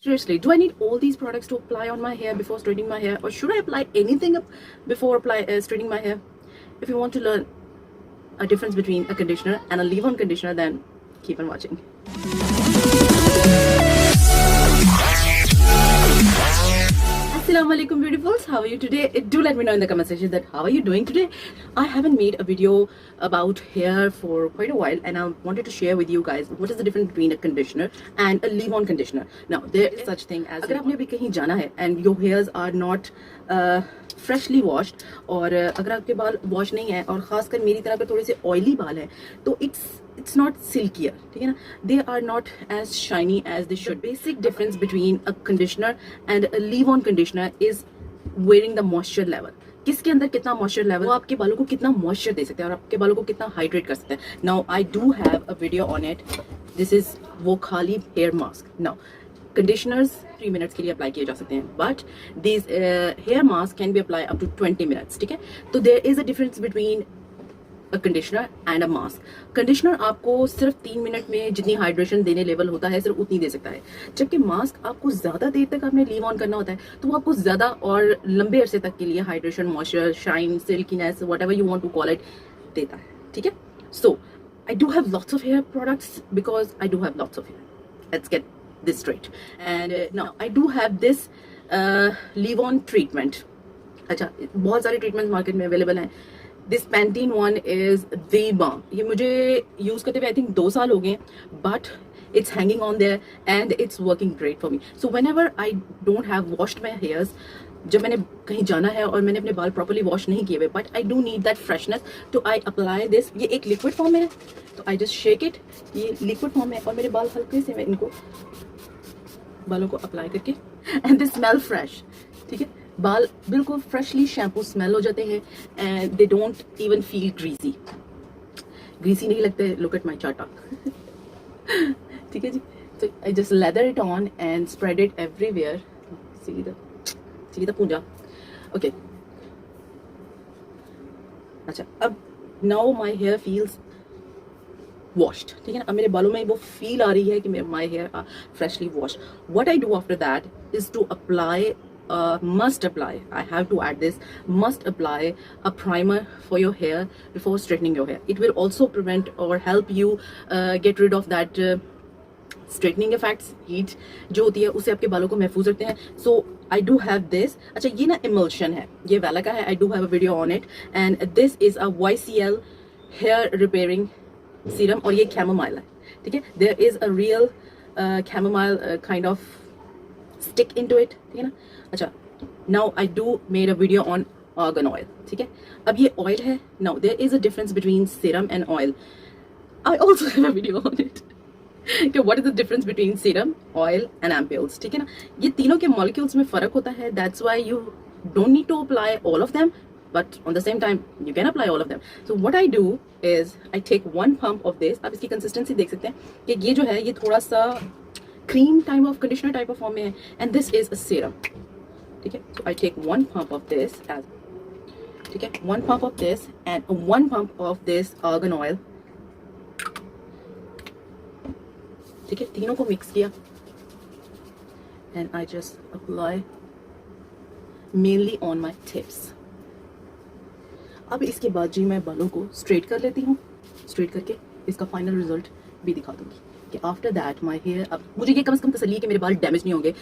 Seriously, do I need all these products to apply on my hair before straightening my hair, or should I apply anything before straightening my hair? If you want to learn a difference between a conditioner and a leave-on conditioner, then keep on watching. Assalamualaikum beautifuls, how are you today? Do let me know in the comment section that how are you doing today. I haven't made a video about hair for quite a while, and I wanted to share with you guys what is the difference between a conditioner and a leave-on conditioner. Now there is such thing as अगर आपने भी कहीं जाना है and your hairs are not freshly washed, और अगर आपके बाल वॉश नहीं है और खासकर मेरी तरह के थोड़े से ऑयली बाल हैं तो it's not silkier, ठीक है ना, they are not as shiny as they should. The basic difference between a conditioner and a leave-on conditioner is wearing the moisture level. किसके अंदर कितना मॉइस्चर लेवल, वो आपके बालों को कितना मॉइस्चर दे सकते हैं और आपके बालों को कितना हाइड्रेट कर सकते हैं. Now I do have a video on it. This is वो खाली hair mask. Now conditioners 3 minutes के लिए अप्लाई किए जा सकते हैं, but this hair mask can be apply up to 20 minutes. ठीक है, तो there is a difference between a conditioner and a mask. Conditioner आपको सिर्फ 3 मिनट में जितनी हाइड्रेशन देने लेवल होता है सिर्फ उतनी दे सकता है, जबकि मास्क आपको ज्यादा देर तक आपने लीव ऑन करना होता है, तो वो आपको ज्यादा और लंबे अरसे तक के लिए hydration, moisture, shine, silkiness, whatever you want to call it देता है. ठीक है, so I do have lots of hair products because I do have lots of hair. Let's get this straight. And now I do have this leave on treatment. अच्छा, बहुत सारे treatment market में available हैं. This Pantene one is the balm. ये मुझे use करते हुए I think 2 साल हो गए, but it's hanging on there and it's working great for me. So whenever I don't have washed my hairs, जब मैंने कहीं जाना है और मैंने अपने बाल प्रॉपर्ली वॉश नहीं किए हुए, but I do need that freshness, तो आई अप्लाई दिस. ये एक लिक्विड फॉर्म में है, तो आई जस्ट शेक इट. ये लिक्विड फॉर्म है और मेरे बाल हल्के से मैं इनको बालों को अप्लाई करके, एंड दे स्मेल फ्रेश. ठीक है, बाल बिल्कुल फ्रेशली शैम्पू स्मेल हो जाते हैं and they don't even feel greasy. Greasy नहीं लगते. लुक एट माई चाटा. ठीक है जी, तो I just lather it on and spread it everywhere. सीधा पूंजा. ओके, अच्छा, अब now my hair feels washed. ठीक है ना, अब मेरे बालों में वो फील आ रही है कि मेरे my hair are freshly washed. What I do after that is to apply must apply, I have to add this, must apply a primer for your hair before straightening your hair. It will also prevent or help you get rid of that straightening effects, heat जो होती है उससे आपके बालों को महफूज रखते हैं. So I do have this. अच्छा, ये ना emulsion है, ये वाला का है. I do have a video on it and this is a YCL hair repairing serum और ये chamomile है. ठीक है, there is a real chamomile kind of stick into it. ठीक है ना. अच्छा, now I do made a video on argan oil. ठीक है, अब ये oil है. Now there is a difference between serum and oil. I also have a video on it. कि what is the difference between serum, oil and ampules. ठीक है ना, ये तीनों के molecules में फर्क होता है. That's why you don't need to apply all of them, but on the same time you can apply all of them. So what I do is I take 1 pump of this. आप इसकी consistency देख सकते हैं कि ये जो है ये थोड़ा सा cream type of conditioner type of form में है, and this is a serum. ठीक है, so I take 1 pump of this as, ठीक है, 1 pump of this and 1 pump of this argan oil. ठीक है, तीनों को मिक्स किया and I just apply mainly on my tips. अब इसके बाद जी मैं बालों को स्ट्रेट कर लेती हूँ. स्ट्रेट करके इसका फाइनल रिजल्ट भी दिखा दूंगी कि आफ्टर दैट माई हेयर, अब मुझे ये कम से कम तसल्ली है कि मेरे बाल डैमेज नहीं होंगे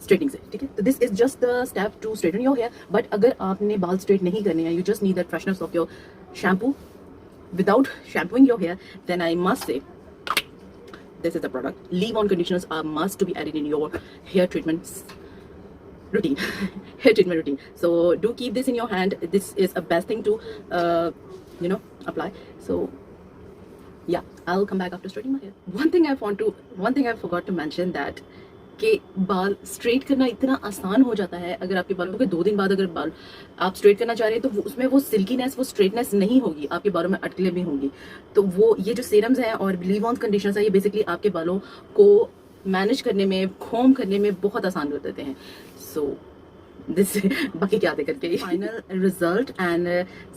स्ट्रेटिंग से. ठीक है, तो this is just the step to straighten your hair. But अगर आपने बाल स्ट्रेट नहीं करने हैं, you just need that freshness of your shampoo without shampooing your hair, then I must say this is the product. Leave on conditioners are must to be added in your hair treatments routine. Hair treatment routine. So do keep this in your hand. This is a best thing to apply. So yeah, I'll come back after straightening my hair. One thing I forgot to mention that कि बाल straight करना इतना आसान हो जाता है. अगर आपके बालों के 2 दिन बाद अगर बाल आप स्ट्रेट करना चाह रहे हैं तो उसमें वो सिल्कीनेस, वो स्ट्रेटनेस नहीं होगी, आपके बालों में अटकलें भी होंगी. तो वो ये जो सीरम्स हैं और लीव ऑन कंडीशनर्स हैं, ये बेसिकली आपके बालों को मैनेज करने में, कॉम्ब करने में बहुत आसान कर देते हैं. सो this बाकी क्या करके final result and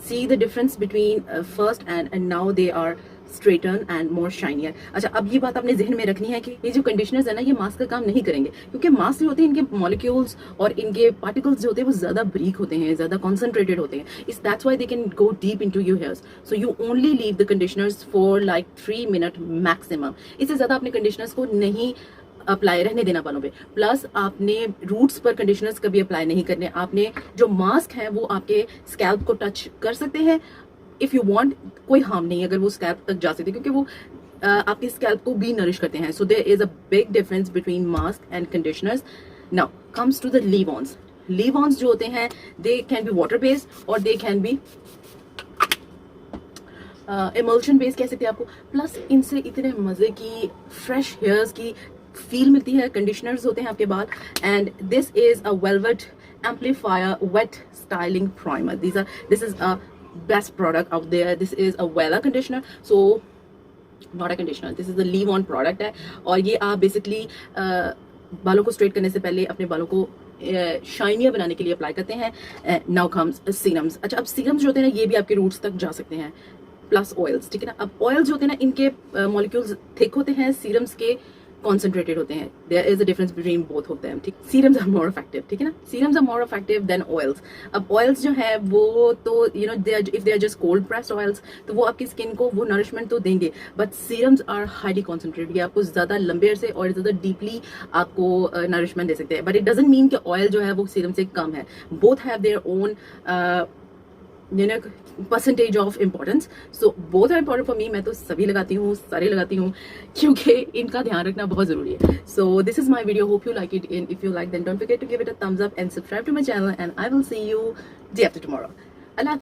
see the difference between first and now they are straighten and more shinier. अच्छा, अब ये बात आपने जहन में रखनी है कि ये जो कंडीशनर्स है ना, ये मास्क का काम नहीं करेंगे, क्योंकि मास्क जो होते हैं इनके मॉलिक्यूल्स और इनके पार्टिकल्स जो होते हैं वो ज्यादा ब्रीक होते हैं, ज्यादा कॉन्सेंट्रेटेड होते हैं। इस that's why they can go deep into your hairs. So you only leave the conditioners for like 3 minute maximum. इससे ज्यादा अपने कंडीशनर्स को नहीं अप्लाई रहने देना बालों पे। प्लस आपने रूट्स पर कंडीशनर्स कभी अप्लाई नहीं करने। आपने जो मास्क है वो आपके स्कैल्प को टच कर सकते हैं इफ यू वांट, कोई हार्म नहीं अगर वो स्कैल्प तक जा सकते, क्योंकि वो आपके स्कैल्प को भी नरिश करते हैं। So there is a big difference between mask and conditioners. Now comes to the leave ons. Leave ons जो होते हैं they can be water based और they can be emulsion base कह सकते हैं आपको। प्लस इनसे इतने मजे की फ्रेश हेयर्स की फील मिलती है। कंडीशनर्स होते हैं आपके बाल, and this is a velvet amplifier wet styling primer. This is a best product out there. This is a Wella conditioner, so not a conditioner, this is a leave on product है। और ये आप basically बालों को straight करने से पहले अपने बालों को शाइनियर बनाने के लिए अप्लाई करते हैं। Now comes serums. अच्छा, अब सीरम्स जो होते हैं ना ये भी आपके रूट्स तक जा सकते हैं, प्लस ऑयल्स, ठीक है ना। अब ऑयल्स जो होते हैं ना इनके मॉलिक्यूल्स थिक होते हैं, सीरम्स के कॉन्सेंट्रेटेड होते हैं। There is a difference between both of them, ठीक। सीरम्स आर मोर इफेक्टिव, ठीक है ना, serums are more effective than oils. अब ऑयल्स जो है वो तो you know they if they are just cold pressed oils तो वो आपकी स्किन को वो नरिशमेंट तो देंगे, but serums are highly concentrated. ये आपको ज्यादा लंबे अरसे और ज्यादा डीपली आपको नरिशमेंट दे सकते हैं। बट इट डजंट मीन कि ऑयल जो है वो सीरम से कम है। Both have their own percentage of importance. So both are important for me. मैं तो सभी लगाती हूँ, सारे लगाती हूँ, क्योंकि इनका ध्यान रखना बहुत जरूरी है। So this is my video, hope you like it, and if you like then don't forget to give it a thumbs up and subscribe to my channel, and I will see you day after tomorrow.